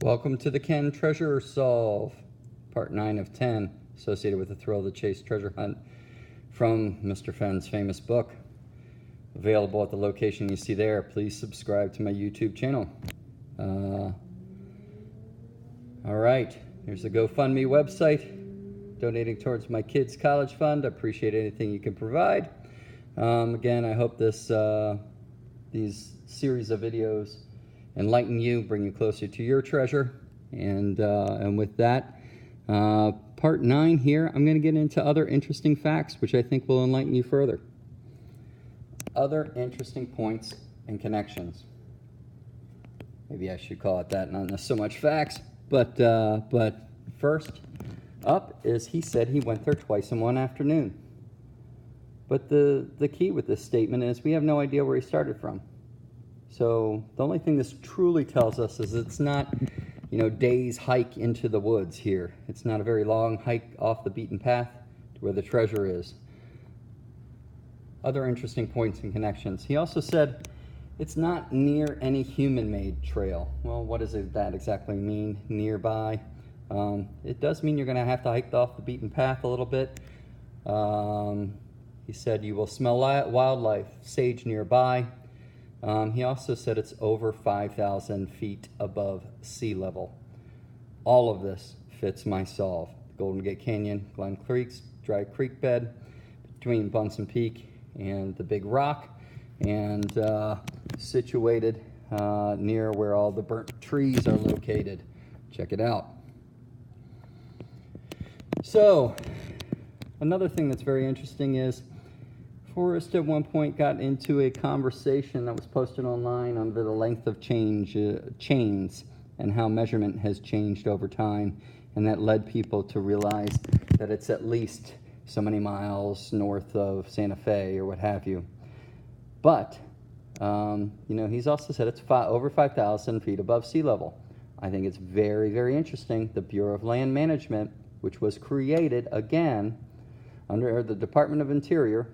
Welcome to the Ken Treasure Solve, part 9 of 10, associated with the Thrill of the Chase treasure hunt from Mr. Fenn's famous book. Available at the location you see there. Please subscribe to my YouTube channel. All right, here's the GoFundMe website, donating towards my kids' college fund. I appreciate anything you can provide. Again, I hope these series of videos enlighten you, bring you closer to your treasure. And with that, part 9 here, I'm going to get into other interesting facts, which I think will enlighten you further. Other interesting points and connections. Maybe I should call it that, not so much facts, but first up is he said he went there twice in one afternoon. But the key with this statement is we have no idea where he started from. So the only thing this truly tells us is it's not, days hike into the woods here. It's not a very long hike off the beaten path to where the treasure is. Other interesting points and connections. He also said it's not near any human-made trail. Well, what does that exactly mean, nearby? It does mean you're going to have to hike off the beaten path a little bit. He said you will smell wildlife, sage nearby. He also said it's over 5,000 feet above sea level. All of this fits my solve. Golden Gate Canyon, Glen Creek's dry creek bed between Bunsen Peak and the Big Rock, and situated near where all the burnt trees are located. Check it out. So, another thing that's very interesting is Forrest at one point got into a conversation that was posted online under the length of chains and how measurement has changed over time, and that led people to realize that it's at least so many miles north of Santa Fe or what have you. But, he's also said it's over 5,000 feet above sea level. I think it's very, very interesting. The Bureau of Land Management, which was created, again, under the Department of Interior,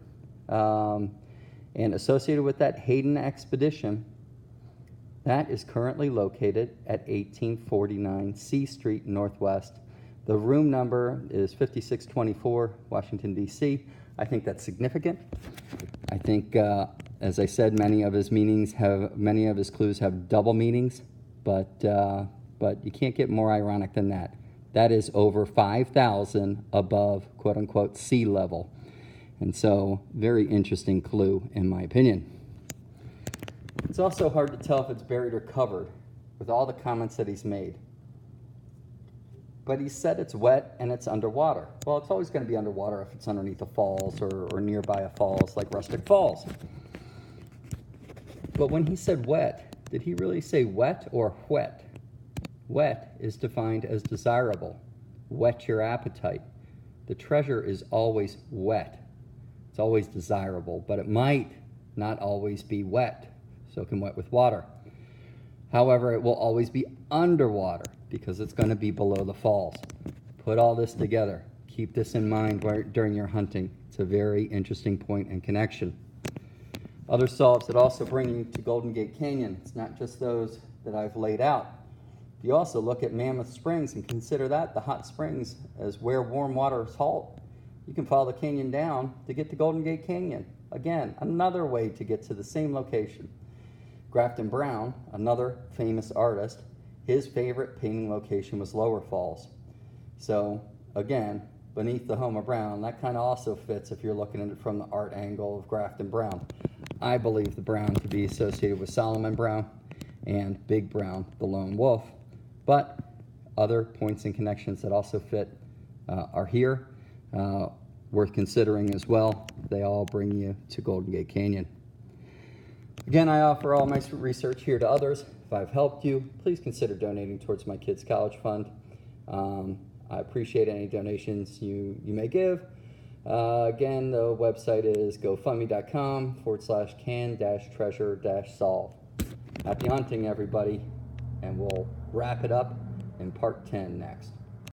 and associated with that Hayden expedition, that is currently located at 1849 C Street Northwest. The room number is 5624, Washington, D.C. I think that's significant. I think, as I said, many of his clues have double meanings, but you can't get more ironic than that. That is over 5,000 above, quote-unquote, sea level. And so, very interesting clue, in my opinion. It's also hard to tell if it's buried or covered with all the comments that he's made. But he said it's wet and it's underwater. Well, it's always going to be underwater if it's underneath a falls or nearby a falls like Rustic Falls. But when he said wet, did he really say wet or whet? Wet is defined as desirable. Whet your appetite. The treasure is always wet. It's always desirable, but it might not always be wet, soaking wet with water. However, it will always be underwater because it's going to be below the falls. Put all this together. Keep this in mind during your hunting. It's a very interesting point and connection. Other solves that also bring you to Golden Gate Canyon. It's not just those that I've laid out. If you also look at Mammoth Springs and consider that the hot springs as where warm waters halt, you can follow the canyon down to get to Golden Gate Canyon. Again, another way to get to the same location. Grafton Brown, another famous artist, his favorite painting location was Lower Falls. So, again, beneath the home of Brown, that kind of also fits if you're looking at it from the art angle of Grafton Brown. I believe the Brown to be associated with Solomon Brown and Big Brown, the lone wolf. But other points and connections that also fit are here. Worth considering as well. They all bring you to Golden Gate Canyon. Again, I offer all my research here to others. If I've helped you, please consider donating towards my kids' college fund. I appreciate any donations you may give. Again, the website is gofundme.com/can-treasure-solve. Happy hunting, everybody, and we'll wrap it up in part 10 next.